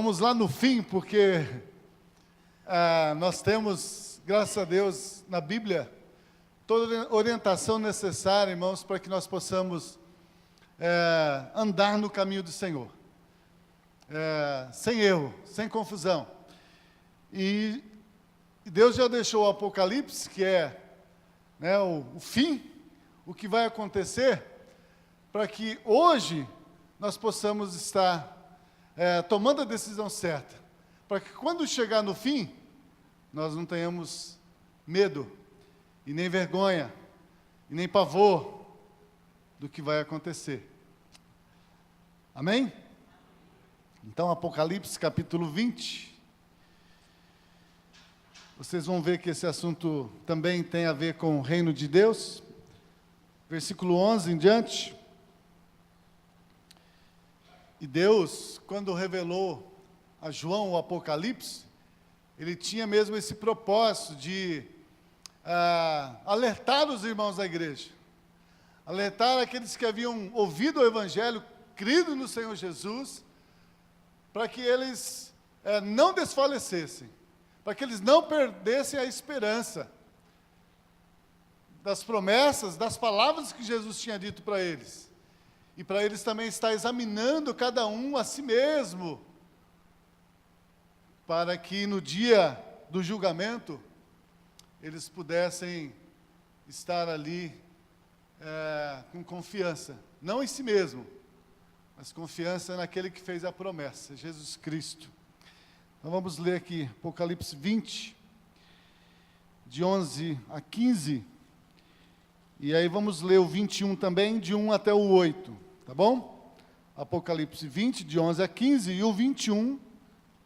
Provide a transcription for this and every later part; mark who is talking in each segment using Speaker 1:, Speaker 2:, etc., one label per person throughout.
Speaker 1: Vamos lá no fim, porque nós temos, graças a Deus, na Bíblia, toda a orientação necessária, irmãos, para que nós possamos andar no caminho do Senhor. Sem erro, sem confusão. E Deus já deixou o Apocalipse, que é o fim, o que vai acontecer, para que hoje nós possamos estar tomando a decisão certa, para que quando chegar no fim, nós não tenhamos medo, e nem vergonha, e nem pavor do que vai acontecer. Amém? Então, Apocalipse capítulo 20, vocês vão ver que esse assunto também tem a ver com o reino de Deus. Versículo 11 em diante. E Deus, quando revelou a João o Apocalipse, ele tinha mesmo esse propósito de alertar os irmãos da igreja, alertar aqueles que haviam ouvido o Evangelho, crido no Senhor Jesus, para que eles não desfalecessem, para que eles não perdessem a esperança das promessas, das palavras que Jesus tinha dito para eles. E para eles também estar examinando cada um a si mesmo, para que no dia do julgamento, eles pudessem estar ali com confiança, não em si mesmo, mas confiança naquele que fez a promessa, Jesus Cristo. Então vamos ler aqui, Apocalipse 20, de 11 a 15, e aí vamos ler o 21 também, de 1 até o 8. Tá bom? Apocalipse 20, de 11 a 15, e o 21,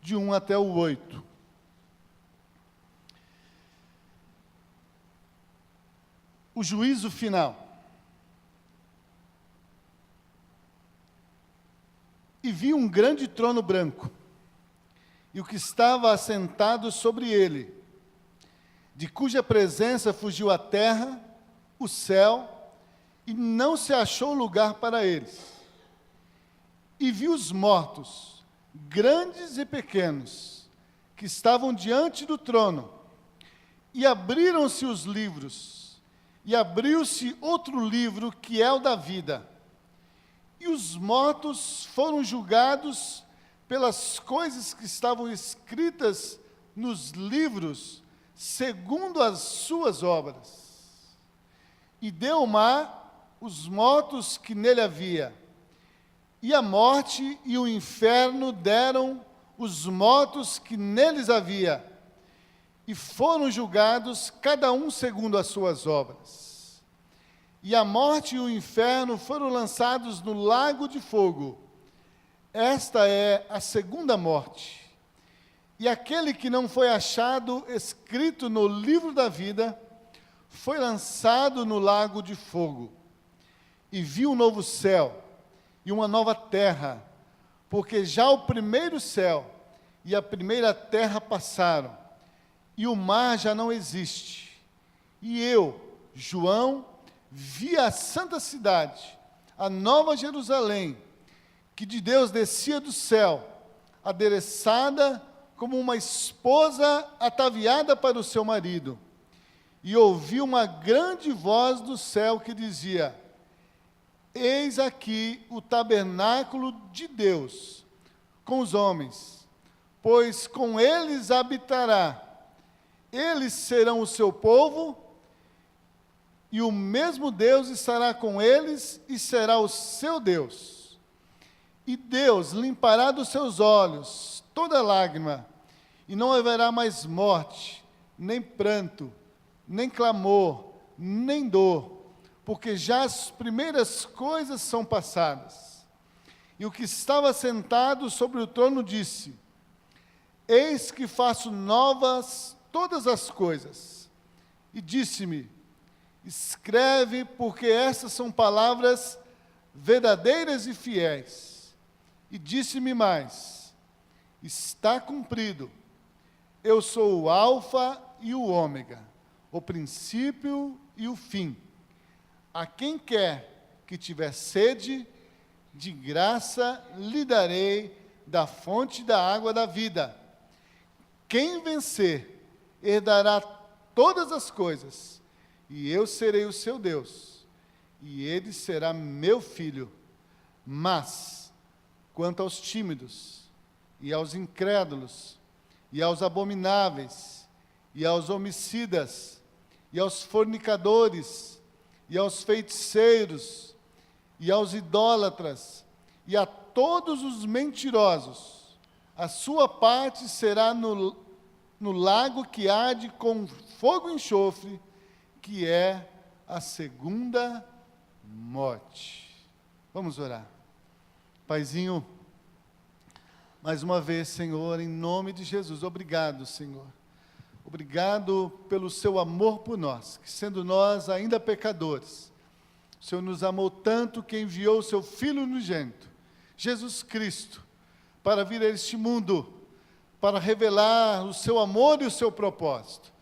Speaker 1: de 1 até o 8. O juízo final. E vi um grande trono branco, e o que estava assentado sobre ele, de cuja presença fugiu a terra, o céu, e não se achou lugar para eles. E vi os mortos, grandes e pequenos, que estavam diante do trono, e abriram-se os livros, e abriu-se outro livro, que é o da vida. E os mortos foram julgados pelas coisas que estavam escritas nos livros, segundo as suas obras. E deu o mar os mortos que nele havia, e a morte e o inferno deram os mortos que neles havia, e foram julgados cada um segundo as suas obras. E a morte e o inferno foram lançados no lago de fogo. Esta é a segunda morte. E aquele que não foi achado escrito no livro da vida, foi lançado no lago de fogo. E vi um novo céu e uma nova terra, porque já o primeiro céu e a primeira terra passaram, e o mar já não existe. E eu, João, vi a santa cidade, a nova Jerusalém, que de Deus descia do céu, adereçada como uma esposa ataviada para o seu marido. E ouvi uma grande voz do céu que dizia: Eis aqui o tabernáculo de Deus com os homens, pois com eles habitará. Eles serão o seu povo, e o mesmo Deus estará com eles e será o seu Deus. E Deus limpará dos seus olhos toda lágrima, e não haverá mais morte, nem pranto, nem clamor, nem dor, porque já as primeiras coisas são passadas. E o que estava sentado sobre o trono disse: Eis que faço novas todas as coisas. E disse-me: Escreve, porque essas são palavras verdadeiras e fiéis. E disse-me mais: Está cumprido. Eu sou o Alfa e o Ômega, o princípio e o fim. A quem quer que tiver sede, de graça lhe darei da fonte da água da vida. Quem vencer herdará todas as coisas, e eu serei o seu Deus, e ele será meu filho. Mas, quanto aos tímidos, e aos incrédulos, e aos abomináveis, e aos homicidas, e aos fornicadores, e aos feiticeiros, e aos idólatras, e a todos os mentirosos, a sua parte será no lago que arde com fogo e enxofre, que é a segunda morte. Vamos orar. Paizinho, mais uma vez, Senhor, em nome de Jesus, obrigado, Senhor. Obrigado pelo seu amor por nós, que sendo nós ainda pecadores, o Senhor nos amou tanto que enviou o seu Filho unigênito, Jesus Cristo, para vir a este mundo, para revelar o seu amor e o seu propósito,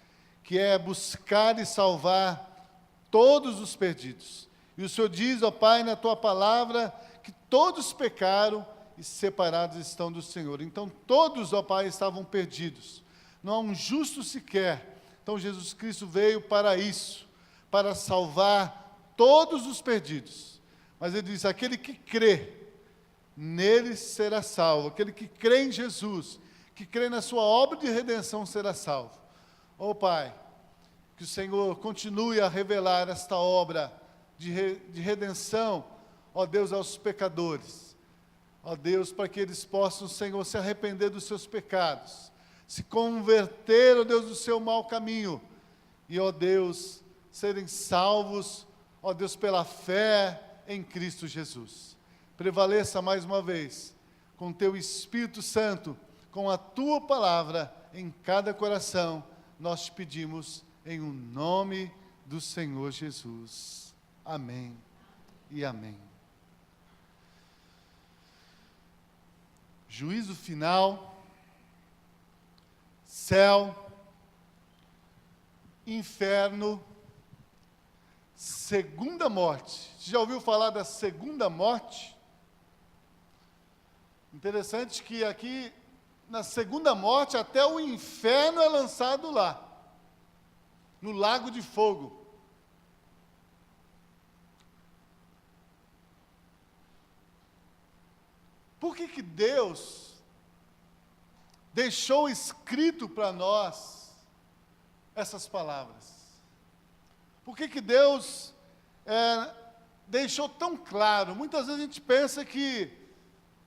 Speaker 1: que é buscar e salvar todos os perdidos. E o Senhor diz, ó Pai, na tua palavra, que todos pecaram e separados estão do Senhor. Então todos, ó Pai, estavam perdidos. Não há um justo sequer. Então Jesus Cristo veio para isso, para salvar todos os perdidos. Mas ele diz, aquele que crê, nele será salvo. Aquele que crê em Jesus, que crê na sua obra de redenção, será salvo. Ó Pai, que o Senhor continue a revelar esta obra de redenção, ó Deus, aos pecadores. Ó Deus, para que eles possam, Senhor, se arrepender dos seus pecados, se converter, ó Deus, do seu mau caminho, e, ó Deus, serem salvos, ó Deus, pela fé em Cristo Jesus. Prevaleça mais uma vez, com teu Espírito Santo, com a tua palavra em cada coração, nós te pedimos em um nome do Senhor Jesus. Amém e amém. Juízo final, céu, inferno, segunda morte. Você já ouviu falar da segunda morte? Interessante que aqui, na segunda morte, até o inferno é lançado lá, no lago de fogo. Por que Deus deixou escrito para nós essas palavras? Por que Deus deixou tão claro? Muitas vezes a gente pensa que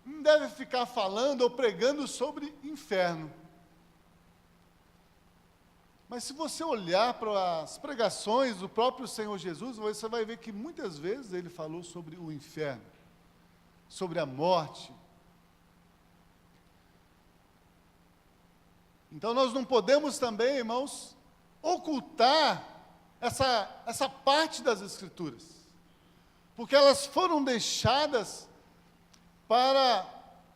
Speaker 1: não deve ficar falando ou pregando sobre inferno. Mas se você olhar para as pregações do próprio Senhor Jesus, você vai ver que muitas vezes ele falou sobre o inferno, sobre a morte. Então nós não podemos também, irmãos, ocultar essa parte das Escrituras, porque elas foram deixadas para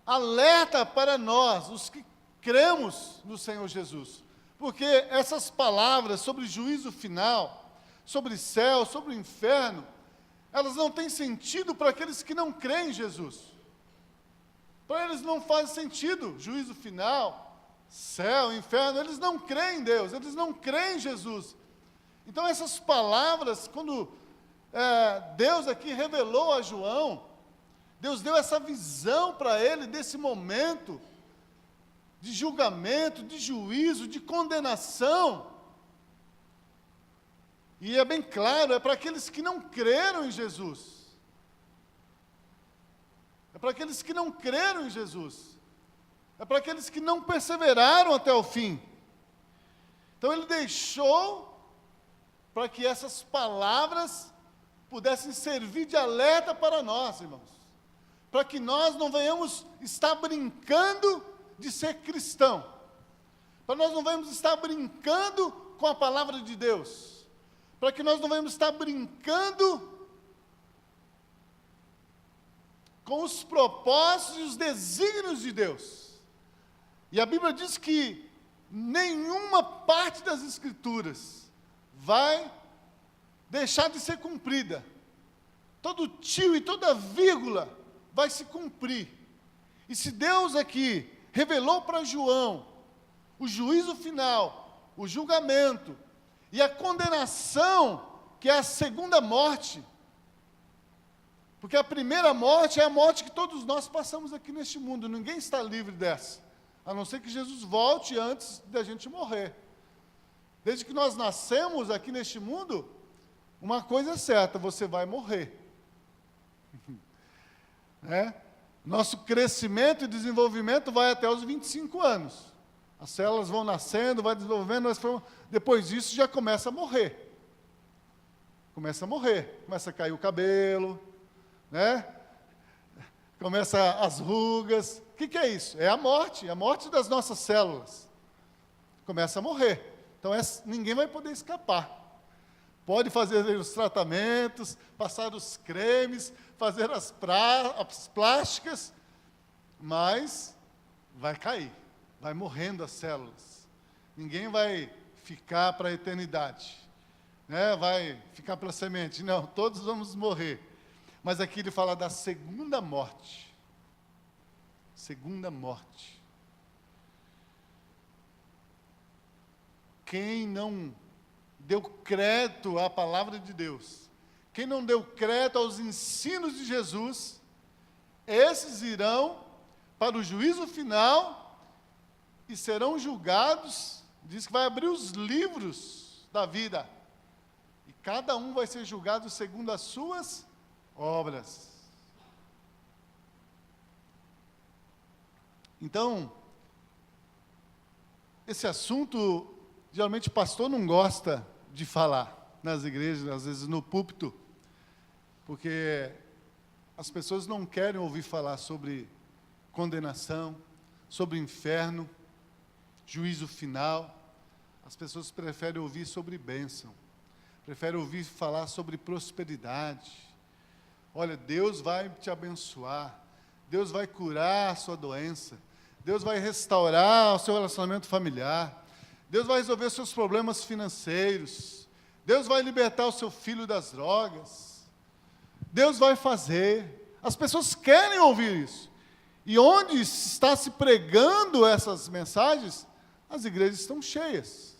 Speaker 1: alerta para nós, os que cremos no Senhor Jesus, porque essas palavras sobre juízo final, sobre céu, sobre o inferno, elas não têm sentido para aqueles que não creem em Jesus. Para eles não faz sentido, juízo final, céu, inferno, eles não creem em Deus, eles não creem em Jesus. Então essas palavras, quando Deus aqui revelou a João, Deus deu essa visão para ele desse momento de julgamento, de juízo, de condenação. E é bem claro, é para aqueles que não creram em Jesus. É para aqueles que não creram em Jesus. É para aqueles que não perseveraram até o fim. Então ele deixou para que essas palavras pudessem servir de alerta para nós, irmãos. Para que nós não venhamos estar brincando de ser cristão. Para nós não venhamos estar brincando com a palavra de Deus. Para que nós não venhamos estar brincando com os propósitos e os desígnios de Deus. E a Bíblia diz que nenhuma parte das Escrituras vai deixar de ser cumprida. Todo tio e toda vírgula vai se cumprir. E se Deus aqui revelou para João o juízo final, o julgamento e a condenação, que é a segunda morte, porque a primeira morte é a morte que todos nós passamos aqui neste mundo, ninguém está livre dessa, a não ser que Jesus volte antes da gente morrer. Desde que nós nascemos aqui neste mundo, uma coisa é certa, você vai morrer. Nosso crescimento e desenvolvimento vai até os 25 anos. As células vão nascendo, vai desenvolvendo, depois disso já começa a morrer. Começa a cair o cabelo, começa as rugas. O que é isso? É a morte das nossas células. Começa a morrer. Então ninguém vai poder escapar. Pode fazer os tratamentos, passar os cremes, fazer as plásticas, mas vai cair, vai morrendo as células. Ninguém vai ficar para a eternidade, vai ficar para a semente. Não, todos vamos morrer. Mas aqui ele fala da segunda morte. Segunda morte. Quem não deu crédito à palavra de Deus, quem não deu crédito aos ensinos de Jesus, esses irão para o juízo final e serão julgados. Diz que vai abrir os livros da vida, e cada um vai ser julgado segundo as suas obras. Então, esse assunto, geralmente o pastor não gosta de falar nas igrejas, às vezes no púlpito, porque as pessoas não querem ouvir falar sobre condenação, sobre inferno, juízo final. As pessoas preferem ouvir sobre bênção, preferem ouvir falar sobre prosperidade. Olha, Deus vai te abençoar, Deus vai curar a sua doença, Deus vai restaurar o seu relacionamento familiar, Deus vai resolver os seus problemas financeiros, Deus vai libertar o seu filho das drogas, Deus vai fazer. As pessoas querem ouvir isso. E onde está se pregando essas mensagens, as igrejas estão cheias.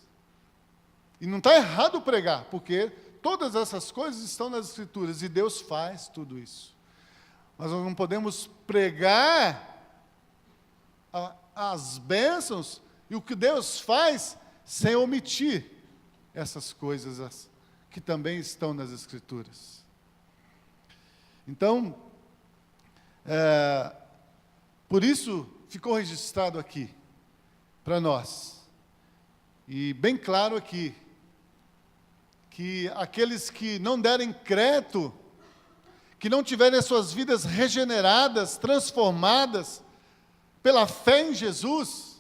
Speaker 1: E não está errado pregar, porque todas essas coisas estão nas Escrituras, e Deus faz tudo isso. Mas nós não podemos pregar as bênçãos e o que Deus faz sem omitir essas coisas que também estão nas Escrituras. Então, por isso ficou registrado aqui para nós, e bem claro aqui, que aqueles que não derem crédito, que não tiverem as suas vidas regeneradas, transformadas pela fé em Jesus,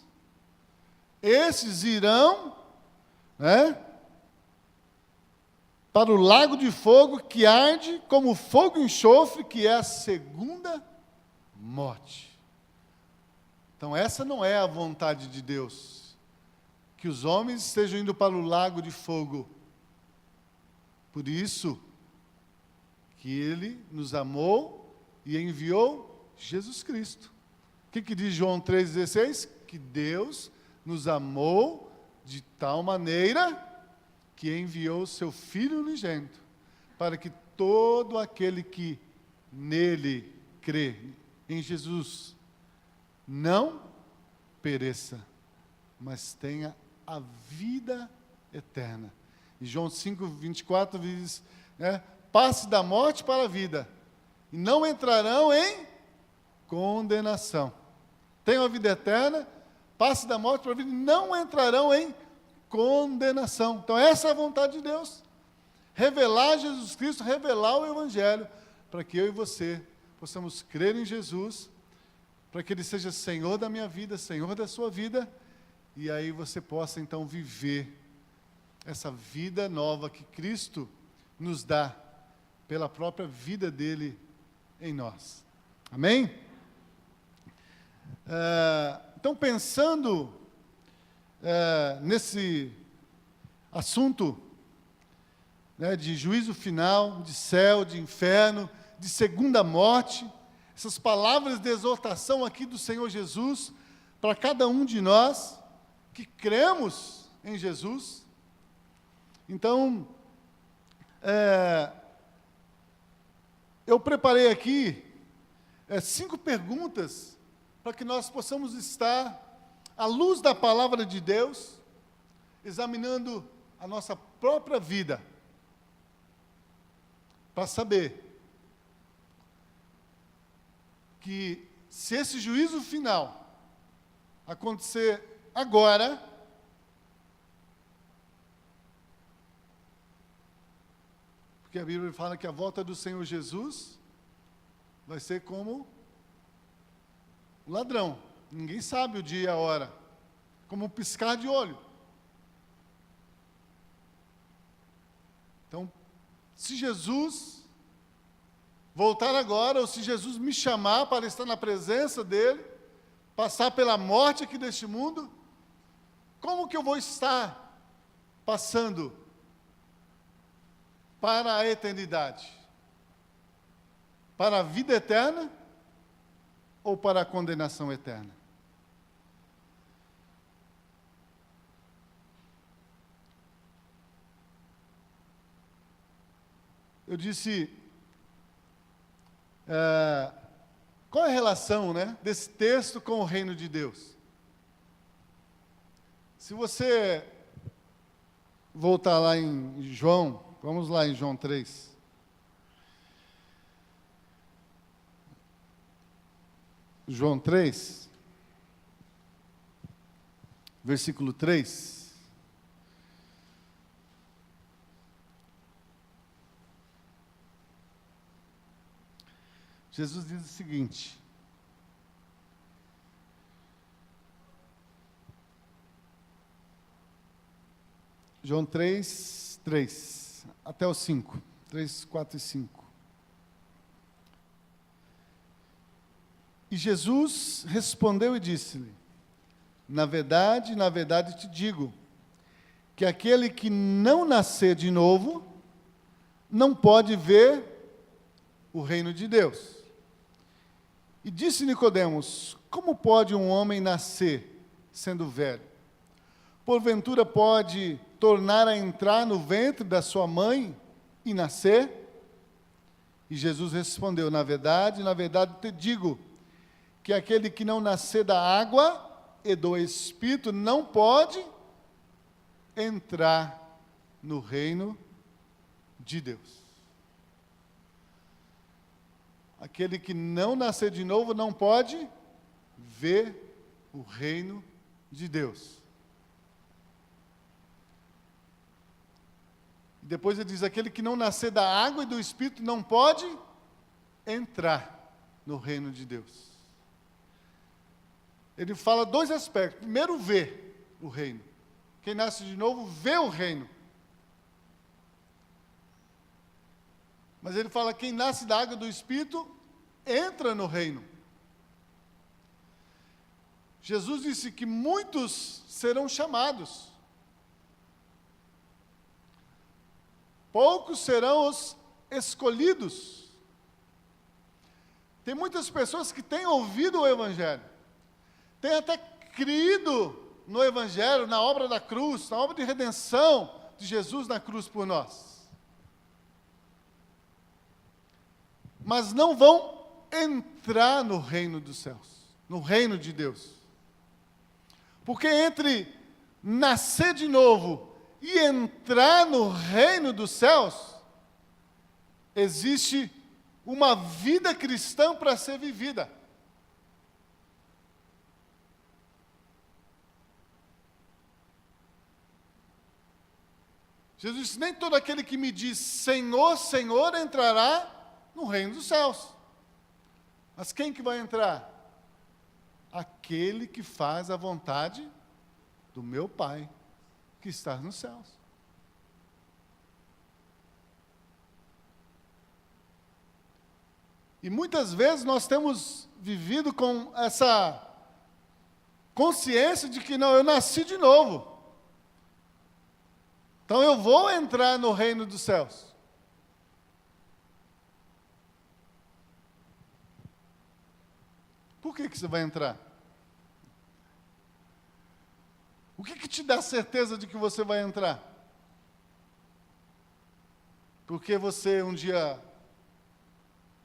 Speaker 1: esses irão, para o lago de fogo que arde como fogo e enxofre, que é a segunda morte. Então essa não é a vontade de Deus, que os homens estejam indo para o lago de fogo. Por isso que Ele nos amou e enviou Jesus Cristo. O que diz João 3,16? Que Deus nos amou de tal maneira que enviou o seu Filho unigênito, para que todo aquele que nele crê, em Jesus, não pereça, mas tenha a vida eterna. E João 5,24 diz, passe da morte para a vida, e não entrarão em condenação. Tenham a vida eterna, passe da morte para a vida, e não entrarão em condenação. Então essa é a vontade de Deus. Revelar Jesus Cristo, revelar o Evangelho, para que eu e você possamos crer em Jesus, para que Ele seja Senhor da minha vida, Senhor da sua vida, e aí você possa então viver essa vida nova que Cristo nos dá, pela própria vida dEle em nós. Amém? Então, pensando nesse assunto, de juízo final, de céu, de inferno, de segunda morte, essas palavras de exortação aqui do Senhor Jesus para cada um de nós que cremos em Jesus. Então, eu preparei aqui 5 perguntas para que nós possamos estar, à luz da palavra de Deus, examinando a nossa própria vida, para saber que se esse juízo final acontecer agora, porque a Bíblia fala que a volta do Senhor Jesus vai ser como o ladrão. Ninguém sabe o dia e a hora, como um piscar de olho. Então, se Jesus voltar agora, ou se Jesus me chamar para estar na presença dEle, passar pela morte aqui deste mundo, como que eu vou estar passando para a eternidade? Para a vida eterna ou para a condenação eterna? Eu disse, qual é a relação, desse texto com o reino de Deus? Se você voltar lá em João, vamos lá em João 3. João 3, versículo 3. Jesus diz o seguinte: João 3, 3, até o 5, 3, 4 e 5. E Jesus respondeu e disse-lhe: na verdade te digo, que aquele que não nascer de novo, não pode ver o reino de Deus. E disse Nicodemos: como pode um homem nascer sendo velho? Porventura pode tornar a entrar no ventre da sua mãe e nascer? E Jesus respondeu: na verdade te digo, que aquele que não nascer da água e do Espírito não pode entrar no reino de Deus. Aquele que não nascer de novo não pode ver o reino de Deus. Depois ele diz: aquele que não nascer da água e do Espírito não pode entrar no reino de Deus. Ele fala 2 aspectos. Primeiro, ver o reino. Quem nasce de novo vê o reino. Mas ele fala: quem nasce da água e do Espírito entra no reino. Jesus disse que muitos serão chamados, poucos serão os escolhidos. Tem muitas pessoas que têm ouvido o Evangelho, têm até crido no Evangelho, na obra da cruz, na obra de redenção de Jesus na cruz por nós, mas não vão entrar no reino dos céus, no reino de Deus. Porque entre nascer de novo e entrar no reino dos céus, existe uma vida cristã para ser vivida. Jesus disse: nem todo aquele que me diz Senhor, Senhor entrará no reino dos céus. Mas quem que vai entrar? Aquele que faz a vontade do meu Pai, que está nos céus. E muitas vezes nós temos vivido com essa consciência de que não, eu nasci de novo. Então eu vou entrar no reino dos céus. que você vai entrar? O que te dá certeza de que você vai entrar? Porque você um dia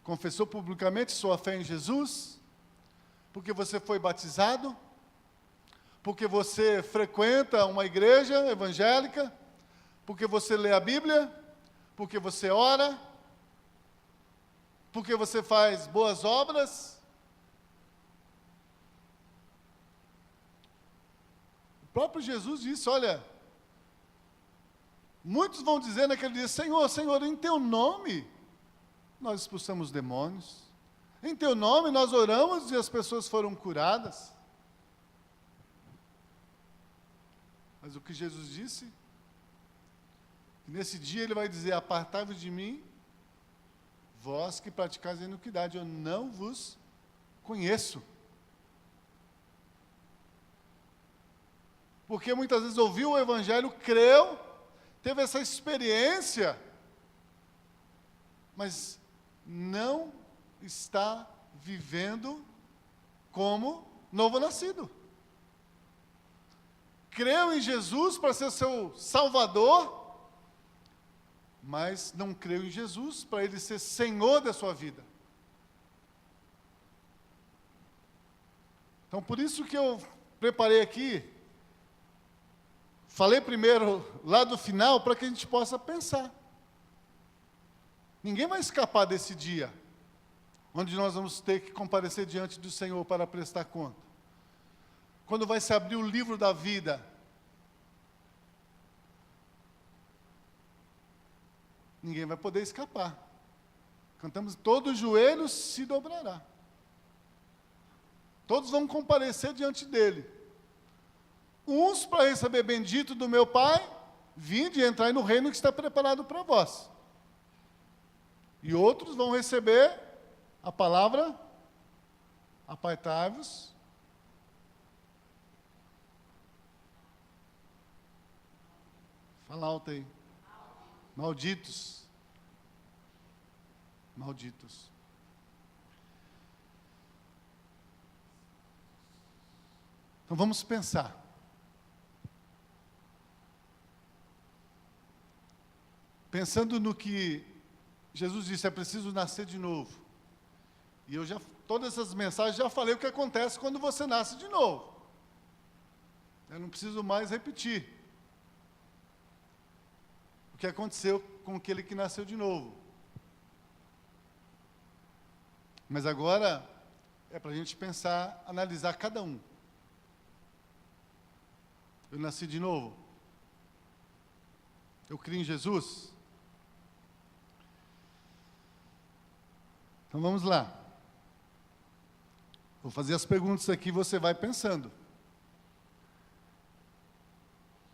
Speaker 1: confessou publicamente sua fé em Jesus? Porque você foi batizado? Porque você frequenta uma igreja evangélica? Porque você lê a Bíblia? Porque você ora? Porque você faz boas obras? O próprio Jesus disse, olha, muitos vão dizer naquele dia, Senhor, Senhor, em teu nome nós expulsamos demônios. Em teu nome nós oramos e as pessoas foram curadas. Mas o que Jesus disse? Que nesse dia ele vai dizer, apartai-vos de mim, vós que praticais a iniquidade, eu não vos conheço. Porque muitas vezes ouviu o Evangelho, creu, teve essa experiência, mas não está vivendo como novo nascido. Creu em Jesus para ser seu Salvador, mas não creu em Jesus para Ele ser Senhor da sua vida. Então, por isso que eu preparei aqui, falei primeiro lá do final, para que a gente possa pensar. Ninguém vai escapar desse dia, onde nós vamos ter que comparecer diante do Senhor para prestar conta. Quando vai se abrir o livro da vida, ninguém vai poder escapar. Cantamos, todo joelho se dobrará. Todos vão comparecer diante dele. Uns para receber bendito do meu Pai, vinde e entrai no reino que está preparado para vós. E outros vão receber a palavra, apartai-vos. Fala alto aí. Malditos. Malditos. Então vamos pensar. Pensando no que Jesus disse, é preciso nascer de novo. E eu já, todas essas mensagens, já falei o que acontece quando você nasce de novo. Eu não preciso mais repetir o que aconteceu com aquele que nasceu de novo. Mas agora é para a gente pensar, analisar cada um. Eu nasci de novo. Eu criei em Jesus. Então vamos lá. Vou fazer as perguntas aqui e você vai pensando.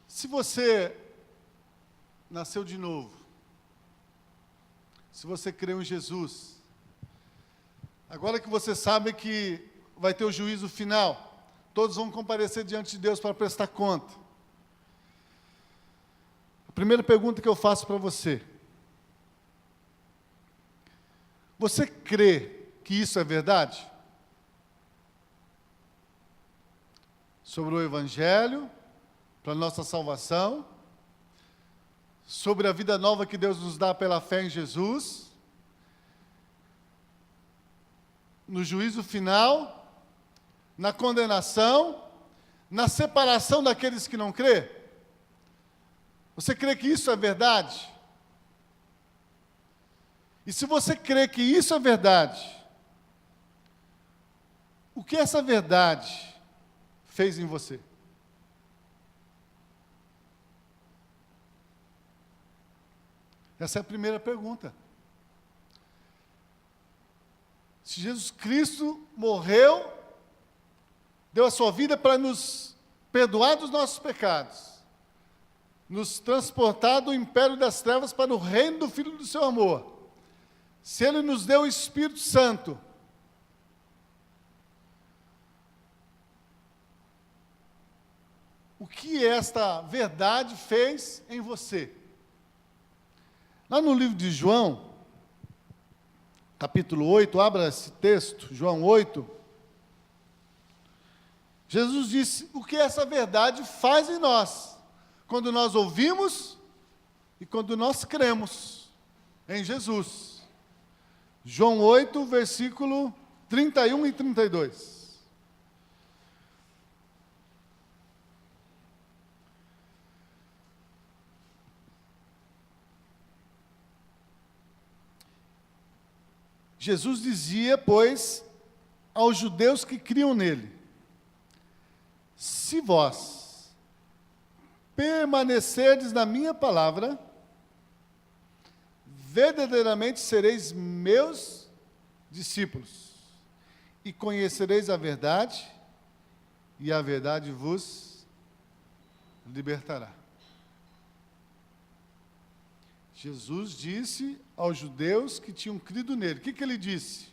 Speaker 1: Se você nasceu de novo, se você creu em Jesus, agora que você sabe que vai ter o juízo final, todos vão comparecer diante de Deus para prestar conta. A primeira pergunta que eu faço para você: você crê que isso é verdade? Sobre o Evangelho, para a nossa salvação, sobre a vida nova que Deus nos dá pela fé em Jesus, no juízo final, na condenação, na separação daqueles que não crê? Você crê que isso é verdade? E se você crê que isso é verdade, o que essa verdade fez em você? Essa é a primeira pergunta. Se Jesus Cristo morreu, deu a sua vida para nos perdoar dos nossos pecados, nos transportar do império das trevas para o reino do Filho do seu amor, se Ele nos deu o Espírito Santo, o que esta verdade fez em você? Lá no livro de João, capítulo 8, abra esse texto, João 8. Jesus disse o que essa verdade faz em nós, quando nós ouvimos e quando nós cremos em Jesus. João 8, versículo 31 e 32. Jesus dizia, pois, aos judeus que criam nele: se vós permanecerdes na minha palavra, verdadeiramente sereis meus discípulos, e conhecereis a verdade, e a verdade vos libertará. Jesus disse aos judeus que tinham crido nele. O que ele disse?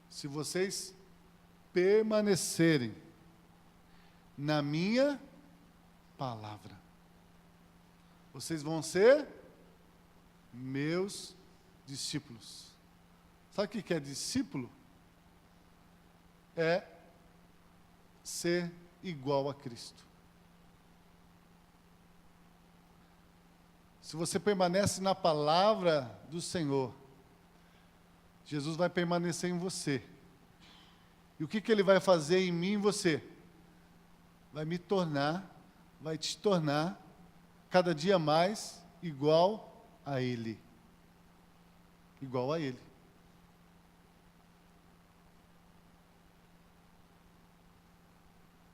Speaker 1: Se vocês permanecerem na minha palavra, vocês vão ser meus discípulos. Sabe o que é discípulo? É ser igual a Cristo. Se você permanece na palavra do Senhor, Jesus vai permanecer em você. E o que ele vai fazer em mim e em você? Vai te tornar cada dia mais igual a Ele. Igual a Ele.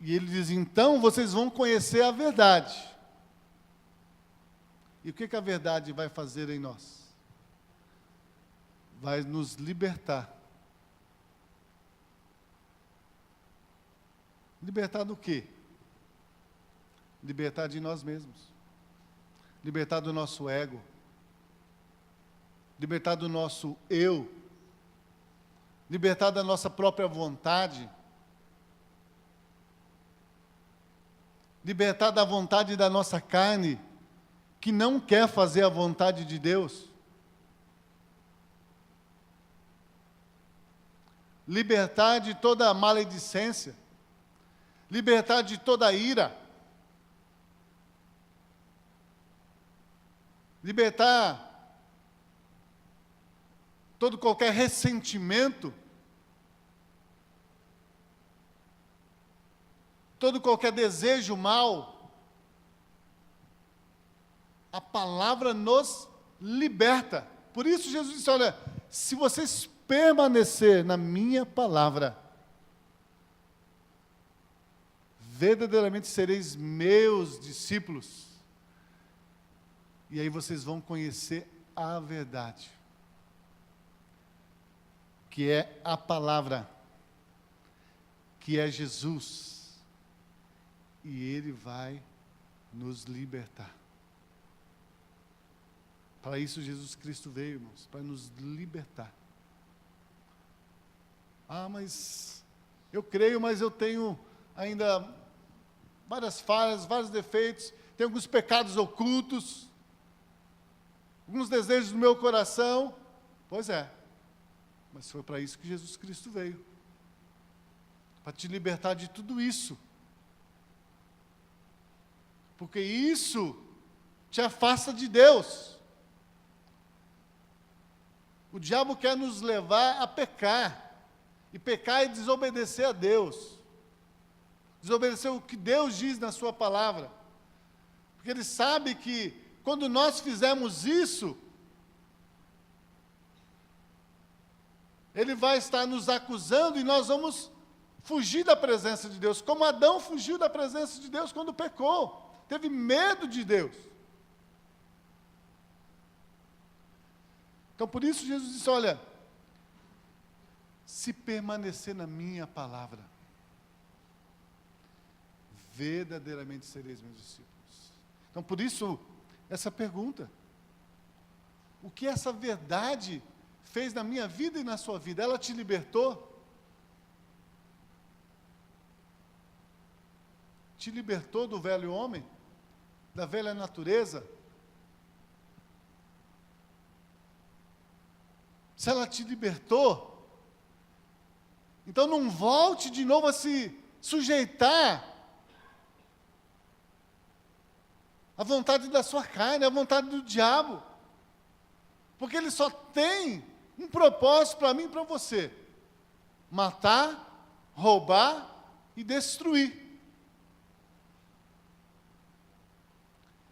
Speaker 1: E ele diz, então vocês vão conhecer a verdade. E o que a verdade vai fazer em nós? Vai nos libertar. Libertar do quê? Libertar de nós mesmos. Libertar do nosso ego. Libertar do nosso eu. Libertar da nossa própria vontade. Libertar da vontade da nossa carne, que não quer fazer a vontade de Deus. Libertar de toda a maledicência. Libertar de toda a ira. Libertar todo qualquer ressentimento. Todo qualquer desejo mau. A palavra nos liberta. Por isso Jesus disse, olha, se vocês permanecer na minha palavra, verdadeiramente sereis meus discípulos. E aí vocês vão conhecer a verdade, que é a palavra, que é Jesus. E Ele vai nos libertar. Para isso Jesus Cristo veio, irmãos, para nos libertar. Ah, mas eu creio, mas eu tenho ainda várias falhas, vários defeitos, tenho alguns pecados ocultos, alguns desejos do meu coração. Pois é, mas foi para isso que Jesus Cristo veio, para te libertar de tudo isso. Porque isso te afasta de Deus. O diabo quer nos levar a pecar. E pecar é desobedecer a Deus. Desobedecer o que Deus diz na sua palavra. Porque Ele sabe que quando nós fizermos isso, Ele vai estar nos acusando e nós vamos fugir da presença de Deus. Como Adão fugiu da presença de Deus quando pecou. Teve medo de Deus. Então, por isso, Jesus disse, olha, se permanecer na minha palavra, verdadeiramente sereis meus discípulos. Então, por isso, essa pergunta. O que essa verdade fez na minha vida e na sua vida? Ela te libertou? Te libertou do velho homem? Da velha natureza? Se ela te libertou, Então não volte de novo a se sujeitar à vontade da sua carne, à vontade do diabo. Porque ele só tem um propósito para mim e para você: matar, roubar e destruir.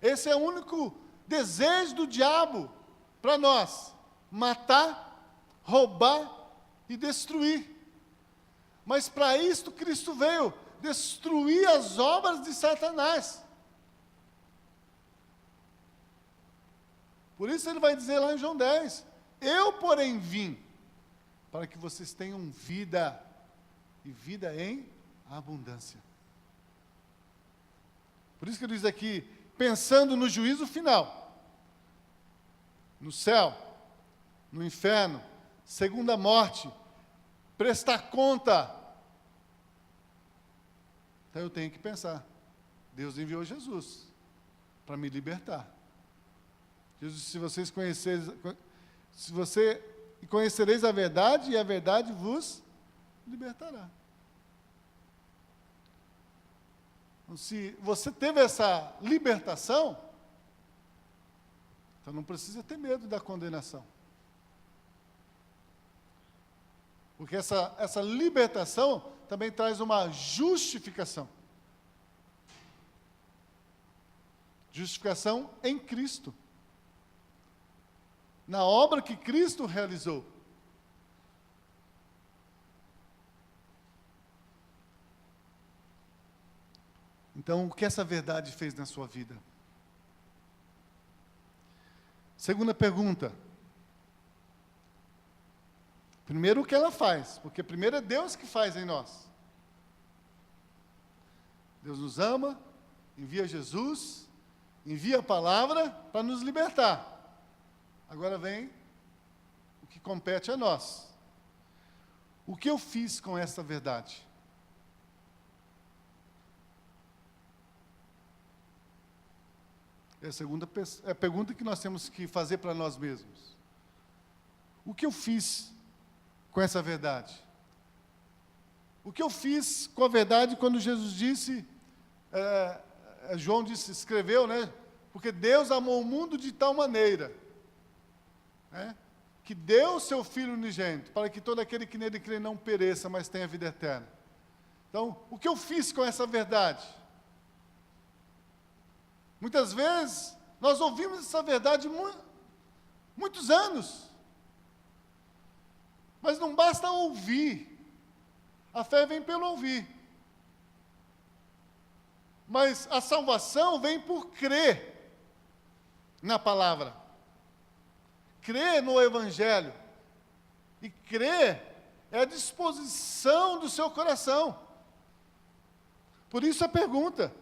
Speaker 1: Esse é o único desejo do diabo para nós: matar, roubar e destruir. Mas para isto Cristo veio destruir as obras de Satanás. Por isso ele vai dizer lá em João 10: eu, porém, vim para que vocês tenham vida, e vida em abundância. Por isso que ele diz aqui, pensando no juízo final, no céu, no inferno, segunda morte, prestar conta. Então eu tenho que pensar, Deus enviou Jesus para me libertar. Jesus disse, se você conhecereis a verdade, e a verdade vos libertará. Então, se você teve essa libertação, então não precisa ter medo da condenação. Porque essa libertação também traz uma justificação. Justificação em Cristo. Na obra que Cristo realizou. Então, o que essa verdade fez na sua vida? Segunda pergunta. Primeiro, o que ela faz? Porque primeiro é Deus que faz em nós. Deus nos ama, envia Jesus, envia a palavra para nos libertar. Agora vem o que compete a nós. O que eu fiz com essa verdade? É a pergunta que nós temos que fazer para nós mesmos. O que eu fiz com essa verdade? O que eu fiz com a verdade quando Jesus disse, João disse, escreveu, né? Porque Deus amou o mundo de tal maneira, que deu o seu Filho unigênito, para que todo aquele que nele crê não pereça, mas tenha vida eterna. Então, o que eu fiz com essa verdade? Muitas vezes, nós ouvimos essa verdade muitos anos, mas não basta ouvir, a fé vem pelo ouvir, mas a salvação vem por crer na palavra. Crer no Evangelho. E crer é a disposição do seu coração. Por isso a pergunta: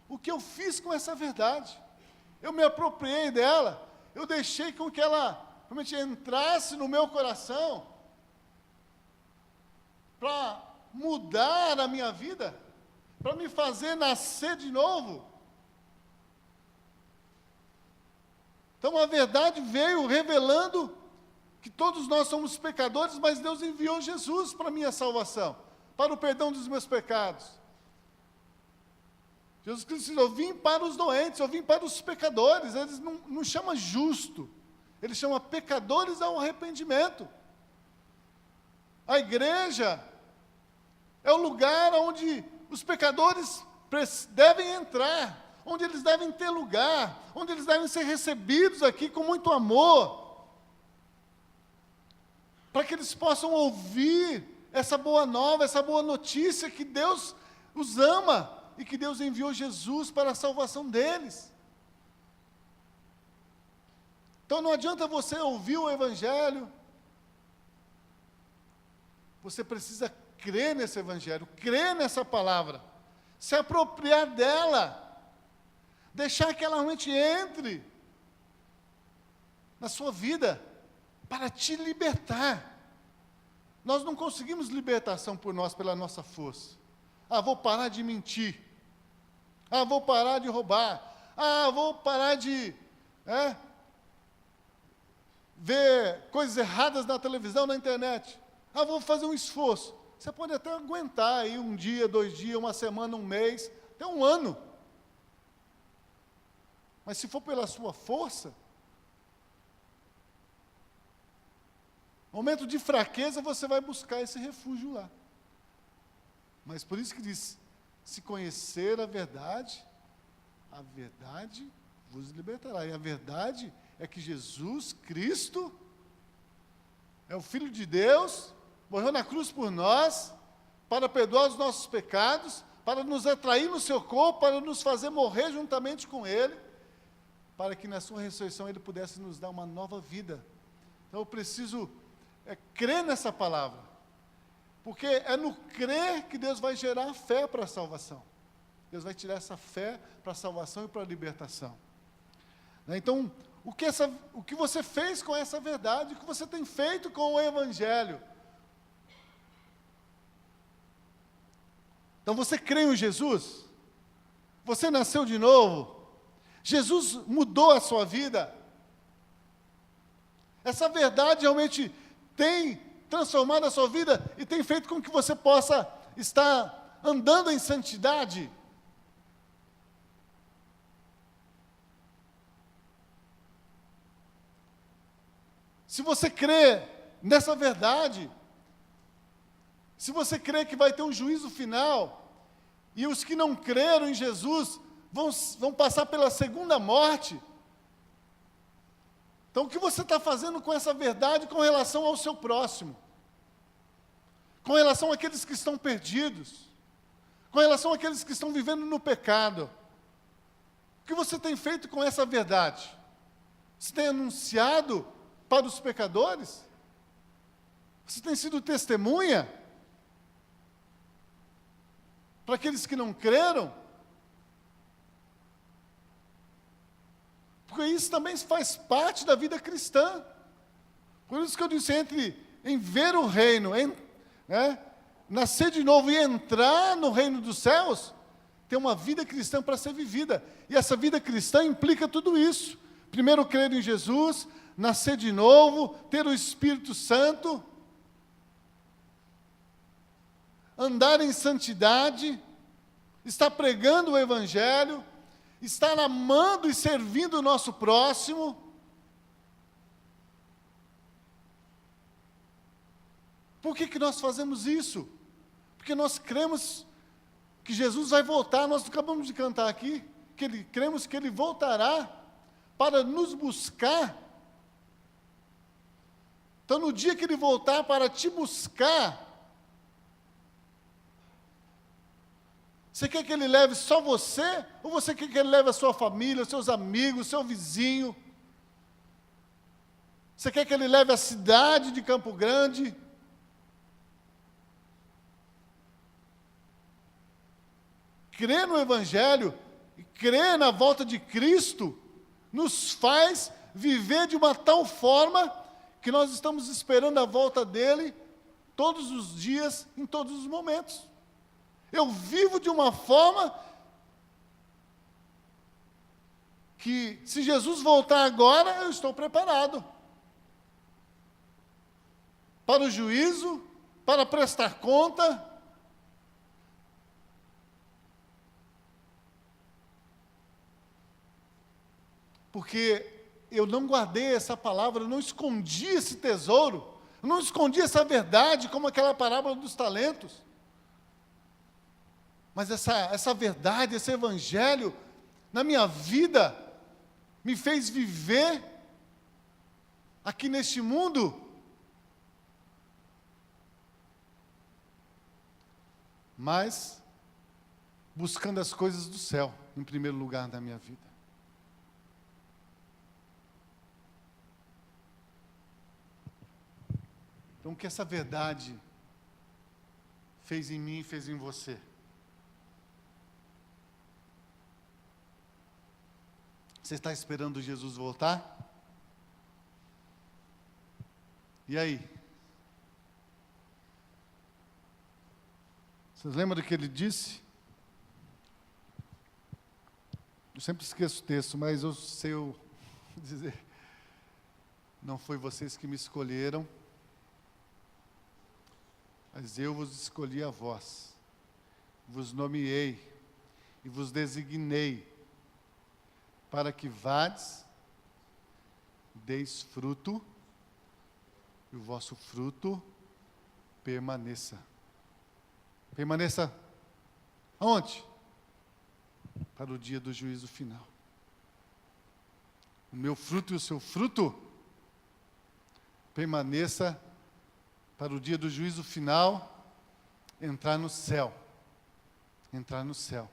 Speaker 1: o que eu fiz com essa verdade? Eu me apropriei dela? Eu deixei com que ela realmente entrasse no meu coração para mudar a minha vida? Para me fazer nascer de novo? Então a verdade veio revelando que todos nós somos pecadores, mas Deus enviou Jesus para a minha salvação, para o perdão dos meus pecados. Jesus Cristo disse, eu vim para os doentes, eu vim para os pecadores. Ele não chama justo, ele chama pecadores ao arrependimento. A igreja é o lugar onde os pecadores devem entrar, onde eles devem ter lugar, onde eles devem ser recebidos aqui com muito amor, para que eles possam ouvir essa boa nova, essa boa notícia que Deus os ama e que Deus enviou Jesus para a salvação deles. Então não adianta você ouvir o Evangelho, você precisa crer nesse Evangelho, crer nessa palavra, se apropriar dela, deixar que ela realmente entre na sua vida, para te libertar. Nós não conseguimos libertação por nós, pela nossa força. Vou parar de mentir. Vou parar de roubar. Vou parar de ver coisas erradas na televisão, na internet. Vou fazer um esforço. Você pode até aguentar aí um dia, 2 dias, uma semana, um mês, até um ano. Mas se for pela sua força, momento de fraqueza, você vai buscar esse refúgio lá. Mas por isso que diz, se conhecer a verdade vos libertará. E a verdade é que Jesus Cristo é o Filho de Deus, morreu na cruz por nós, para perdoar os nossos pecados, para nos atrair no seu corpo, para nos fazer morrer juntamente com Ele, para que na sua ressurreição Ele pudesse nos dar uma nova vida. Então eu preciso crer nessa palavra, porque é no crer que Deus vai gerar fé para a salvação. Deus vai tirar essa fé para a salvação e para a libertação. Então, o que você fez com essa verdade, o que você tem feito com o Evangelho? Então, você crê em Jesus? Você nasceu de novo? Jesus mudou a sua vida? Essa verdade realmente tem transformado a sua vida e tem feito com que você possa estar andando em santidade? Se você crê nessa verdade, se você crê que vai ter um juízo final, e os que não creram em Jesus vão passar pela segunda morte, então o que você está fazendo com essa verdade com relação ao seu próximo? Com relação àqueles que estão perdidos? Com relação àqueles que estão vivendo no pecado? O que você tem feito com essa verdade? Você tem anunciado para os pecadores? Você tem sido testemunha para aqueles que não creram? Porque isso também faz parte da vida cristã. Por isso que eu disse, em ver o reino, nascer de novo e entrar no reino dos céus, tem uma vida cristã para ser vivida. E essa vida cristã implica tudo isso. Primeiro, crer em Jesus, nascer de novo, ter o Espírito Santo, andar em santidade, estar pregando o Evangelho, estar amando e servindo o nosso próximo. Por que nós fazemos isso? Porque nós cremos que Jesus vai voltar. Nós acabamos de cantar aqui, cremos que Ele voltará para nos buscar. Então, no dia que Ele voltar para te buscar, você quer que Ele leve só você? Ou você quer que Ele leve a sua família, os seus amigos, o seu vizinho? Você quer que Ele leve a cidade de Campo Grande? Crer no Evangelho e crer na volta de Cristo nos faz viver de uma tal forma que nós estamos esperando a volta dEle todos os dias, em todos os momentos. Eu vivo de uma forma que, se Jesus voltar agora, eu estou preparado para o juízo, para prestar conta. Porque eu não guardei essa palavra, eu não escondi esse tesouro, eu não escondi essa verdade, como aquela parábola dos talentos. Mas essa verdade, esse Evangelho, na minha vida, me fez viver aqui neste mundo, mas buscando as coisas do céu, em primeiro lugar na minha vida. Então, o que essa verdade fez em mim e fez em você? Você está esperando Jesus voltar? E aí? Vocês lembram do que ele disse? Eu sempre esqueço o texto, mas eu sei dizer. Não foi vocês que me escolheram. Mas eu vos escolhi a vós, vos nomeei e vos designei, para que vades, deis fruto, e o vosso fruto permaneça. Permaneça aonde? Para o dia do juízo final. O meu fruto e o seu fruto permaneça para o dia do juízo final, entrar no céu. Entrar no céu.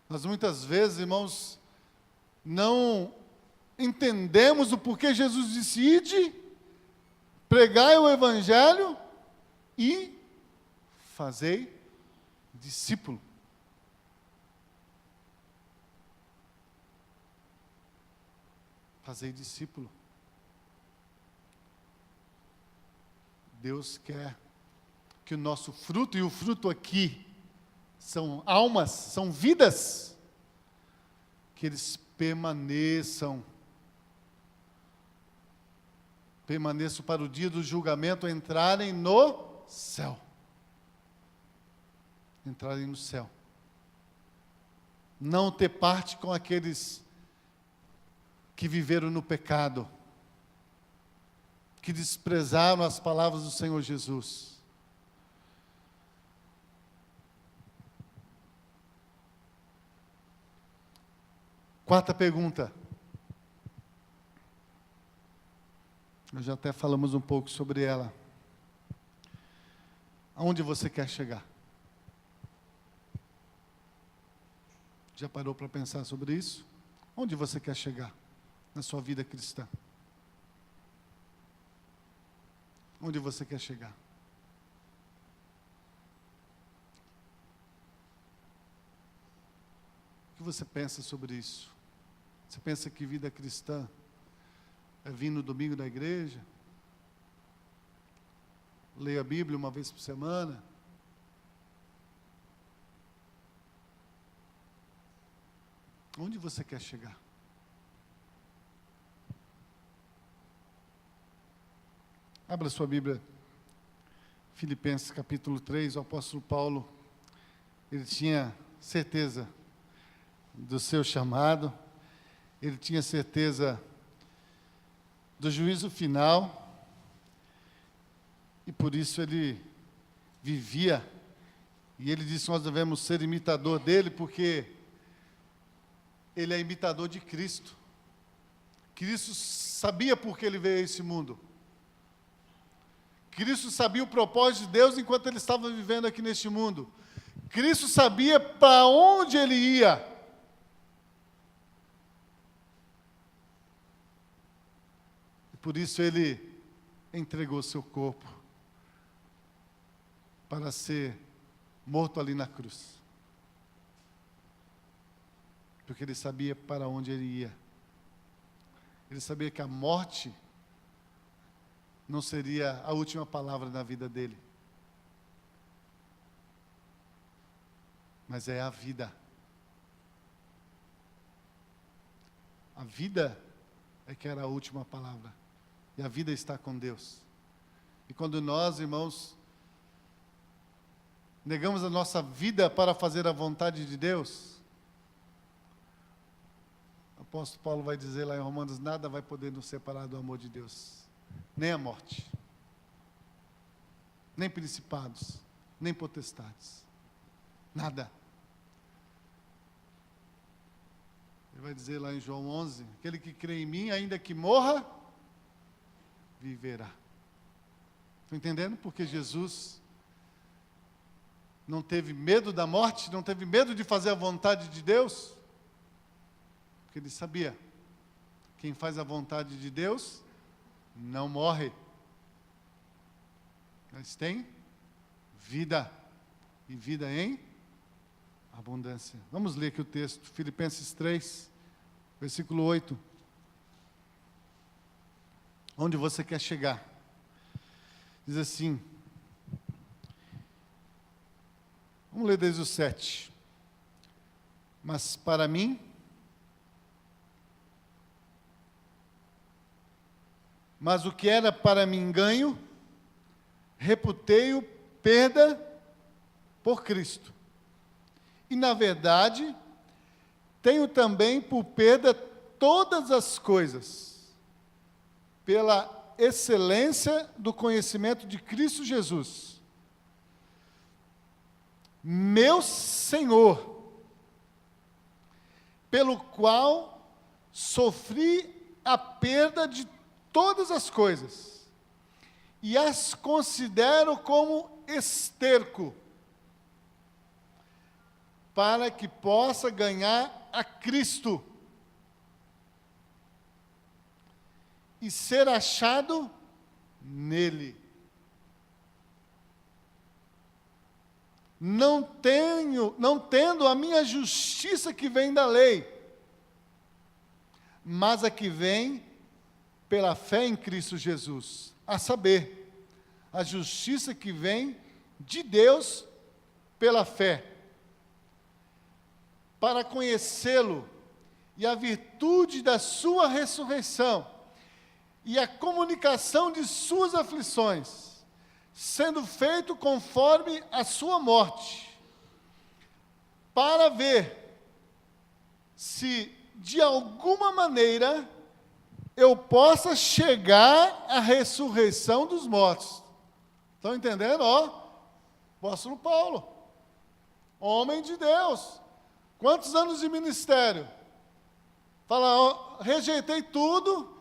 Speaker 1: Nós muitas vezes, irmãos, não entendemos o porquê Jesus disse: ide, pregai o evangelho e fazei discípulo. Fazei discípulo. Deus quer que o nosso fruto, e o fruto aqui são almas, são vidas, que eles permaneçam para o dia do julgamento, entrarem no céu. Entrarem no céu. Não ter parte com aqueles que viveram no pecado, que desprezaram as palavras do Senhor Jesus. Quarta pergunta. Nós já até falamos um pouco sobre ela. Aonde você quer chegar? Já parou para pensar sobre isso? Onde você quer chegar na sua vida cristã? Onde você quer chegar? O que você pensa sobre isso? Você pensa que vida cristã é vir no domingo da igreja, ler a Bíblia uma vez por semana? Onde você quer chegar? Abra sua Bíblia, Filipenses capítulo 3, o apóstolo Paulo, ele tinha certeza do seu chamado, ele tinha certeza do juízo final, e por isso ele vivia, e ele disse que nós devemos ser imitador dele, porque ele é imitador de Cristo. Cristo sabia por que ele veio a esse mundo. Cristo sabia o propósito de Deus enquanto ele estava vivendo aqui neste mundo. Cristo sabia para onde ele ia. E por isso ele entregou seu corpo para ser morto ali na cruz. Porque ele sabia para onde ele ia. Ele sabia que a morte não seria a última palavra na vida dele. Mas é a vida. A vida é que era a última palavra. E a vida está com Deus. E quando nós, irmãos, negamos a nossa vida para fazer a vontade de Deus, o apóstolo Paulo vai dizer lá em Romanos: nada vai poder nos separar do amor de Deus. Nem a morte, nem principados, nem potestades, nada. Ele vai dizer lá em João 11, aquele que crê em mim, ainda que morra, viverá. Estão entendendo? Porque Jesus não teve medo da morte, não teve medo de fazer a vontade de Deus, porque ele sabia, quem faz a vontade de Deus não morre, mas tem vida, e vida em abundância. Vamos ler aqui o texto, Filipenses 3, versículo 8. Onde você quer chegar? Diz assim, vamos ler desde o 7. Mas para mim, mas o que era para mim ganho, reputei-o perda por Cristo. E, na verdade, tenho também por perda todas as coisas, pela excelência do conhecimento de Cristo Jesus, meu Senhor, pelo qual sofri a perda de todas as coisas, e as considero como esterco, para que possa ganhar a Cristo e ser achado nele. Não tendo a minha justiça que vem da lei, mas a que vem pela fé em Cristo Jesus, a saber, a justiça que vem de Deus pela fé, para conhecê-lo e a virtude da sua ressurreição e a comunicação de suas aflições, sendo feito conforme a sua morte, para ver se de alguma maneira eu possa chegar à ressurreição dos mortos. Estão entendendo? Apóstolo Paulo, homem de Deus, quantos anos de ministério? Fala, rejeitei tudo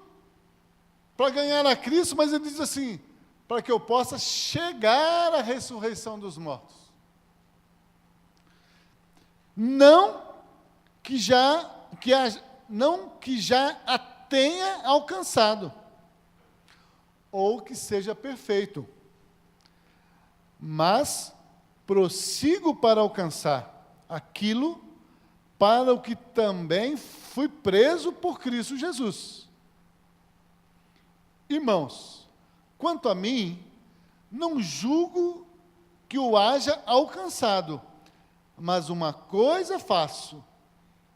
Speaker 1: para ganhar a Cristo, mas ele diz assim, para que eu possa chegar à ressurreição dos mortos. Não que já a tenha alcançado, ou que seja perfeito, mas prossigo para alcançar aquilo para o que também fui preso por Cristo Jesus. Irmãos, quanto a mim, não julgo que o haja alcançado, mas uma coisa faço,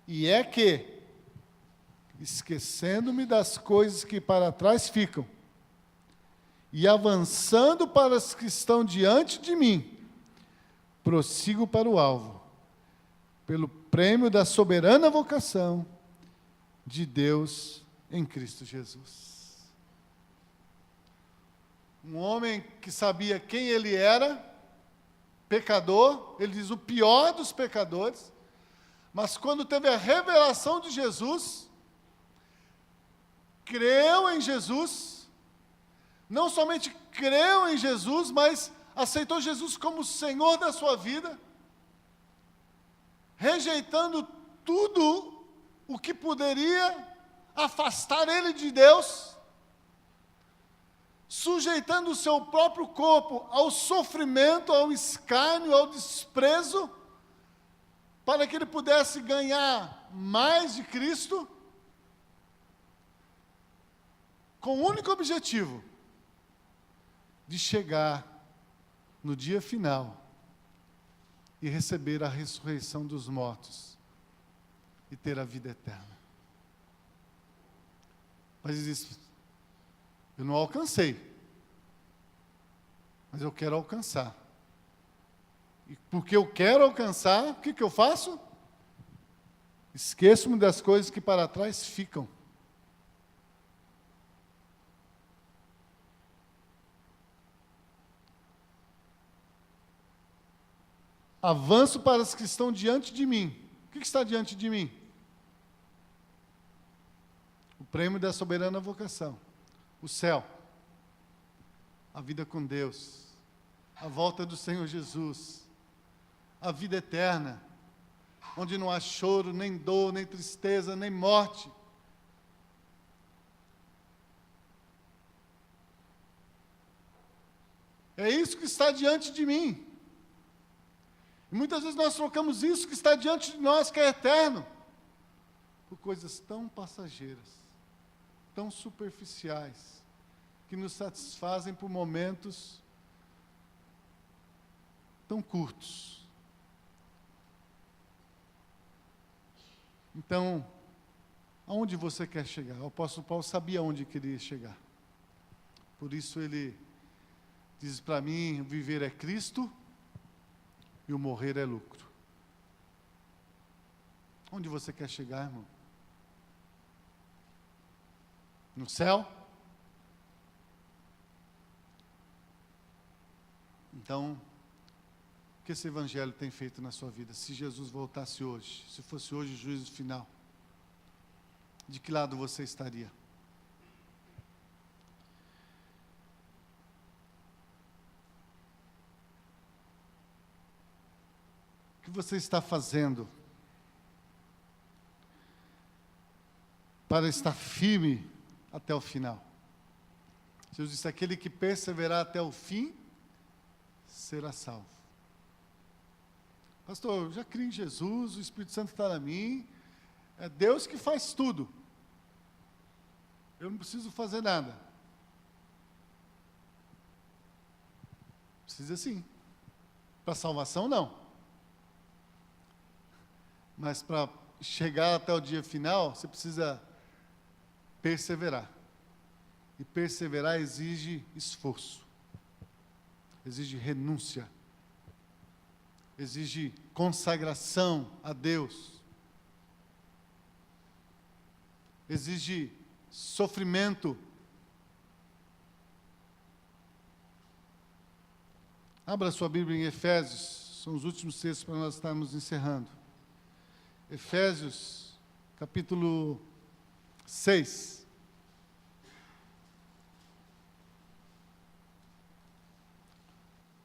Speaker 1: e é que, esquecendo-me das coisas que para trás ficam, e avançando para as que estão diante de mim, prossigo para o alvo, pelo prêmio da soberana vocação de Deus em Cristo Jesus. Um homem que sabia quem ele era, pecador, ele diz o pior dos pecadores, mas quando teve a revelação de Jesus, creu em Jesus, não somente creu em Jesus, mas aceitou Jesus como Senhor da sua vida, rejeitando tudo o que poderia afastar ele de Deus, sujeitando o seu próprio corpo ao sofrimento, ao escárnio, ao desprezo, para que ele pudesse ganhar mais de Cristo, com o único objetivo de chegar no dia final e receber a ressurreição dos mortos e ter a vida eterna. Mas ele diz, eu não alcancei, mas eu quero alcançar. E porque eu quero alcançar, o que eu faço? Esqueço-me das coisas que para trás ficam. Avanço para as que estão diante de mim. O que está diante de mim? O prêmio da soberana vocação. O céu. A vida com Deus. A volta do Senhor Jesus. A vida eterna. Onde não há choro, nem dor, nem tristeza, nem morte. É isso que está diante de mim. E muitas vezes nós trocamos isso que está diante de nós, que é eterno, por coisas tão passageiras, tão superficiais, que nos satisfazem por momentos tão curtos. Então, aonde você quer chegar? O apóstolo Paulo sabia onde queria chegar. Por isso ele Diz para mim, viver é Cristo e o morrer é lucro. Onde você quer chegar, irmão? No céu? Então, o que esse evangelho tem feito na sua vida? Se Jesus voltasse hoje, se fosse hoje o juízo final, de que lado você estaria? O que você está fazendo para estar firme até o final? Jesus disse: aquele que perseverar até o fim, será salvo. Pastor, eu já criei em Jesus, o Espírito Santo está em mim, é Deus que faz tudo. Eu não preciso fazer nada. Precisa sim. Para salvação, não. Mas para chegar até o dia final, você precisa perseverar. E perseverar exige esforço. Exige renúncia. Exige consagração a Deus. Exige sofrimento. Abra sua Bíblia em Efésios, são os últimos textos para nós estarmos encerrando. Efésios, capítulo 6.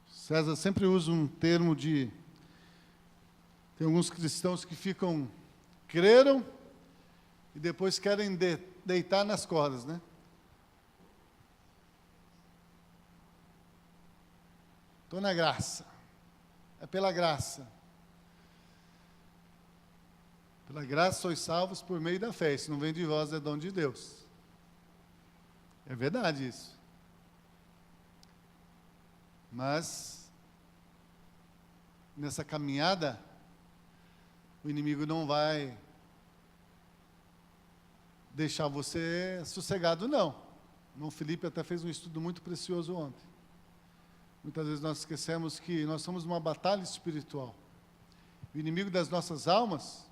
Speaker 1: César sempre usa um termo de... Tem alguns cristãos que creram e depois querem deitar nas cordas, né? Estou na graça. É pela graça. Pela graça sois salvos por meio da fé. Se não vem de vós, é dom de Deus. É verdade isso. Mas, nessa caminhada, o inimigo não vai deixar você sossegado, não. O irmão Felipe até fez um estudo muito precioso ontem. Muitas vezes nós esquecemos que nós estamos numa batalha espiritual. O inimigo das nossas almas,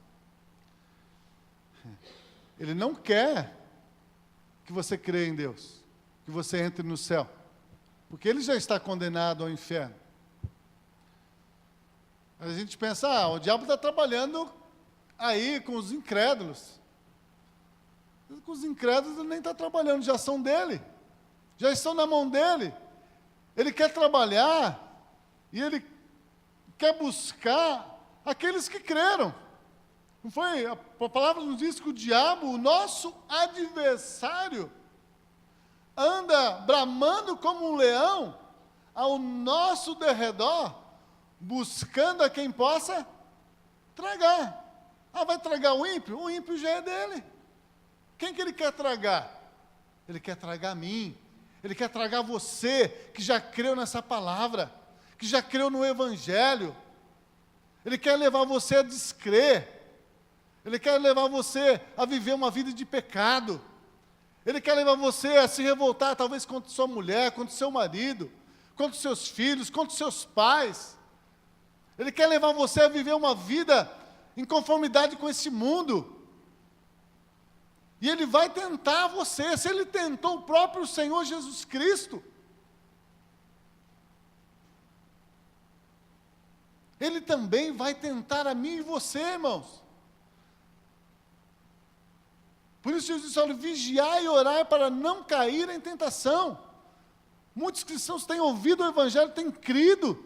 Speaker 1: ele não quer que você creia em Deus, que você entre no céu, porque ele já está condenado ao inferno. A gente pensa, o diabo está trabalhando aí com os incrédulos. Com os incrédulos ele nem está trabalhando, já são dele, já estão na mão dele. Ele quer trabalhar e ele quer buscar aqueles que creram. Não foi? A palavra nos diz que o diabo, o nosso adversário, anda bramando como um leão ao nosso derredor, buscando a quem possa tragar. Vai tragar o ímpio? O ímpio já é dele. Quem que ele quer tragar? Ele quer tragar a mim. Ele quer tragar você, que já creu nessa palavra, que já creu no Evangelho. Ele quer levar você a descrer. Ele quer levar você a viver uma vida de pecado. Ele quer levar você a se revoltar, talvez contra sua mulher, contra seu marido, contra seus filhos, contra seus pais. Ele quer levar você a viver uma vida em conformidade com esse mundo. E ele vai tentar você, se ele tentou o próprio Senhor Jesus Cristo, ele também vai tentar a mim e você, irmãos. Por isso Jesus disse: olha, vigiai e orai para não cair em tentação. Muitos cristãos têm ouvido o Evangelho, têm crido.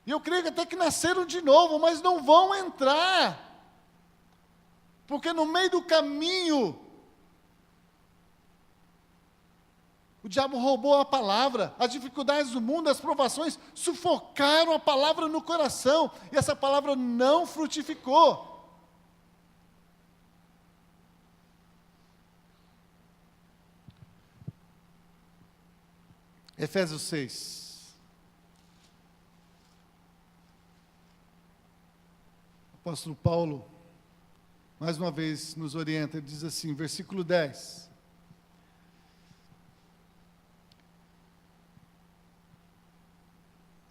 Speaker 1: E eu creio que até que nasceram de novo, mas não vão entrar. Porque no meio do caminho, o diabo roubou a palavra, as dificuldades do mundo, as provações, sufocaram a palavra no coração, e essa palavra não frutificou. Efésios 6. O apóstolo Paulo, mais uma vez, nos orienta, ele diz assim, versículo 10.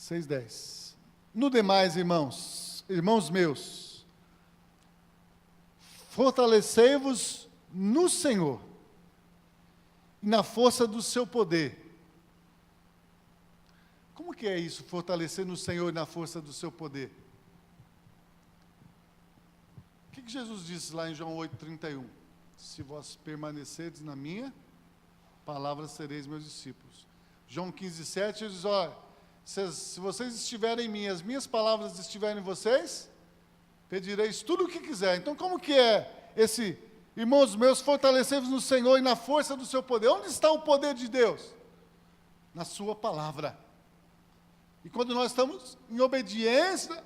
Speaker 1: 6:10. No demais, irmãos meus, fortalecei-vos no Senhor e na força do seu poder. Como que é isso, fortalecer no Senhor e na força do seu poder? O que Jesus disse lá em João 8,31? Se vós permanecerdes na minha palavra, sereis meus discípulos. João 15,7, ele diz, olha, se vocês estiverem em mim, as minhas palavras estiverem em vocês, pedireis tudo o que quiser. Então, como que é esse, irmãos meus, fortalecei-vos no Senhor e na força do seu poder? Onde está o poder de Deus? Na sua palavra. E quando nós estamos em obediência,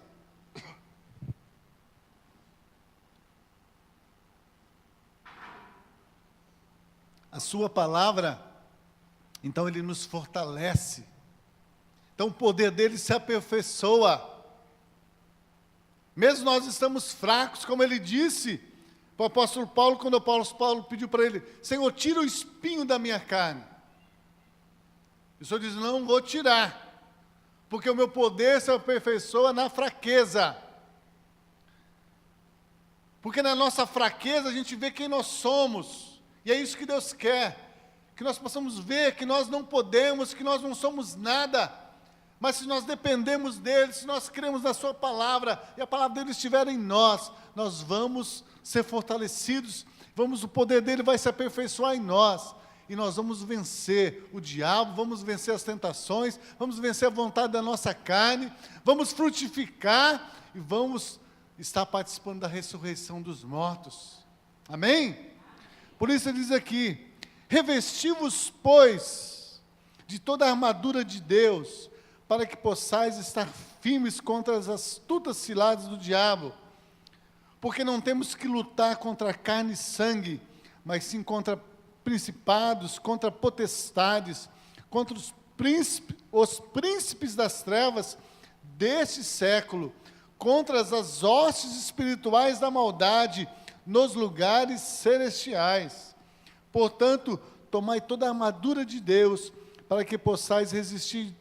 Speaker 1: a sua palavra, então ele nos fortalece. Então o poder dele se aperfeiçoa. Mesmo nós estamos fracos, como ele disse para o apóstolo Paulo, quando o apóstolo Paulo pediu para ele, Senhor, tira o espinho da minha carne. E o Senhor diz, não vou tirar, porque o meu poder se aperfeiçoa na fraqueza. Porque na nossa fraqueza a gente vê quem nós somos. E é isso que Deus quer, que nós possamos ver que nós não podemos, que nós não somos nada, mas se nós dependemos dEle, se nós cremos na Sua palavra, e a palavra dEle estiver em nós, nós vamos ser fortalecidos, o poder dEle vai se aperfeiçoar em nós, e nós vamos vencer o diabo, vamos vencer as tentações, vamos vencer a vontade da nossa carne, vamos frutificar, e vamos estar participando da ressurreição dos mortos. Amém? Por isso ele diz aqui, revesti-vos, pois, de toda a armadura de Deus, para que possais estar firmes contra as astutas ciladas do diabo, porque não temos que lutar contra carne e sangue, mas sim contra principados, contra potestades, contra os príncipes das trevas deste século, contra as hostes espirituais da maldade, nos lugares celestiais. Portanto, tomai toda a armadura de Deus, para que possais resistir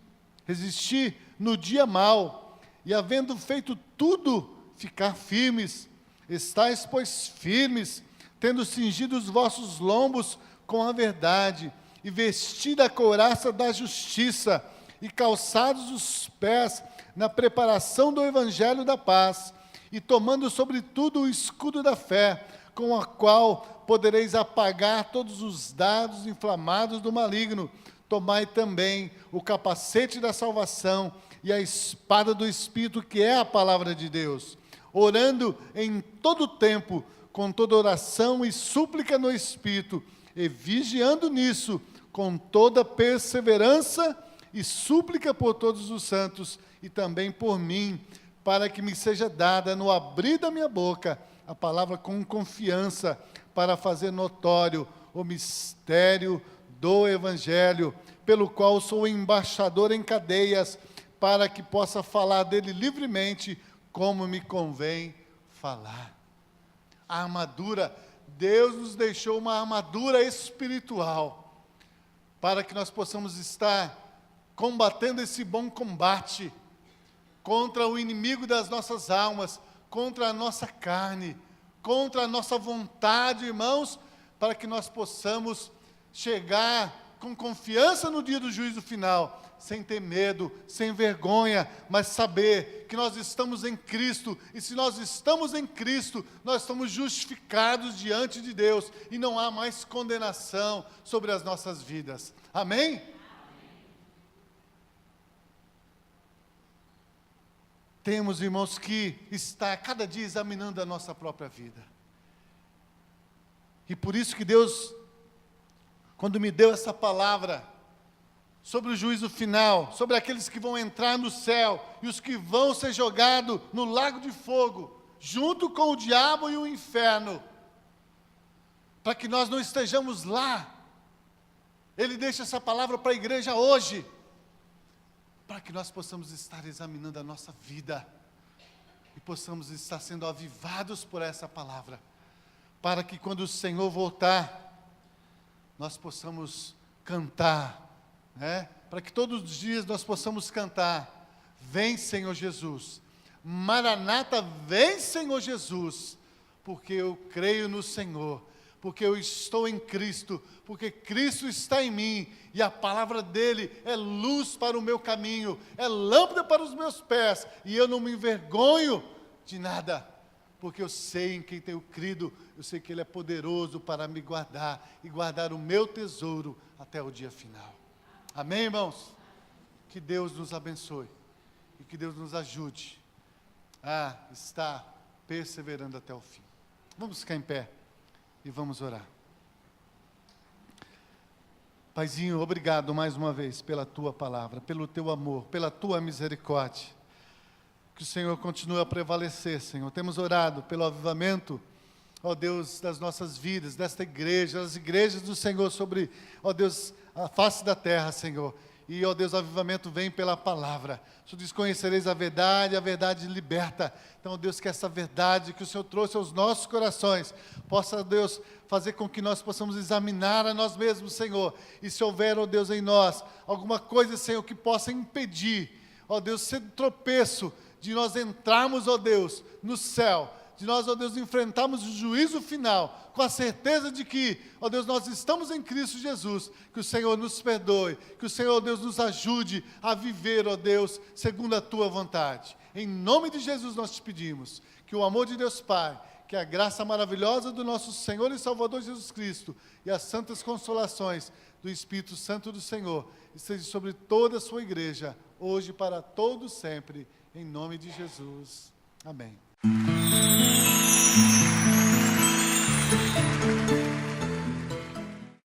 Speaker 1: no dia mau, e havendo feito tudo, ficar firmes. Estais, pois, firmes, tendo cingido os vossos lombos com a verdade, e vestida a couraça da justiça, e calçados os pés na preparação do evangelho da paz, e tomando sobretudo o escudo da fé, com a qual podereis apagar todos os dardos inflamados do maligno. Tomai também o capacete da salvação e a espada do Espírito, que é a palavra de Deus, orando em todo tempo, com toda oração e súplica no Espírito, e vigiando nisso, com toda perseverança e súplica por todos os santos, e também por mim, para que me seja dada no abrir da minha boca a palavra com confiança, para fazer notório o mistério do Evangelho, pelo qual sou embaixador em cadeias, para que possa falar dele livremente, como me convém falar. A armadura, Deus nos deixou uma armadura espiritual, para que nós possamos estar combatendo esse bom combate, contra o inimigo das nossas almas, contra a nossa carne, contra a nossa vontade, irmãos, para que nós possamos chegar com confiança no dia do juízo final, sem ter medo, sem vergonha, mas saber que nós estamos em Cristo, e se nós estamos em Cristo, nós estamos justificados diante de Deus, e não há mais condenação sobre as nossas vidas. Amém? Temos, irmãos, que estar cada dia examinando a nossa própria vida. E por isso que Deus, quando me deu essa palavra sobre o juízo final, sobre aqueles que vão entrar no céu e os que vão ser jogados no lago de fogo, junto com o diabo e o inferno, para que nós não estejamos lá. Ele deixa essa palavra para a igreja hoje, para que nós possamos estar examinando a nossa vida e possamos estar sendo avivados por essa palavra, para que quando o Senhor voltar, nós possamos cantar, né? Para que todos os dias nós possamos cantar: vem, Senhor Jesus. Maranata, vem, Senhor Jesus, porque eu creio no Senhor, porque eu estou em Cristo, porque Cristo está em mim, e a palavra dele é luz para o meu caminho, é lâmpada para os meus pés, e eu não me envergonho de nada, porque eu sei em quem tenho crido, eu sei que ele é poderoso para me guardar, e guardar o meu tesouro até o dia final. Amém, irmãos? Que Deus nos abençoe, e que Deus nos ajude a estar perseverando até o fim. Vamos ficar em pé e vamos orar. Paizinho, obrigado mais uma vez pela tua palavra, pelo teu amor, pela tua misericórdia. Que o Senhor continue a prevalecer, Senhor. Temos orado pelo avivamento, ó Deus, das nossas vidas, desta igreja, das igrejas do Senhor sobre, ó Deus, a face da terra, Senhor. E, ó Deus, o avivamento vem pela palavra. O Senhor diz, conhecereis a verdade liberta. Então, ó Deus, que essa verdade que o Senhor trouxe aos nossos corações, possa, ó Deus, fazer com que nós possamos examinar a nós mesmos, Senhor. E se houver, ó Deus, em nós, alguma coisa, Senhor, que possa impedir, ó Deus, ser tropeço, de nós entrarmos, ó Deus, no céu, de nós, ó Deus, enfrentarmos o juízo final, com a certeza de que, ó Deus, nós estamos em Cristo Jesus, que o Senhor nos perdoe, que o Senhor, ó Deus, nos ajude a viver, ó Deus, segundo a Tua vontade. Em nome de Jesus nós te pedimos, que o amor de Deus Pai, que a graça maravilhosa do nosso Senhor e Salvador Jesus Cristo, e as santas consolações do Espírito Santo do Senhor, esteja sobre toda a sua igreja, hoje e para todos sempre, em nome de Jesus. Amém.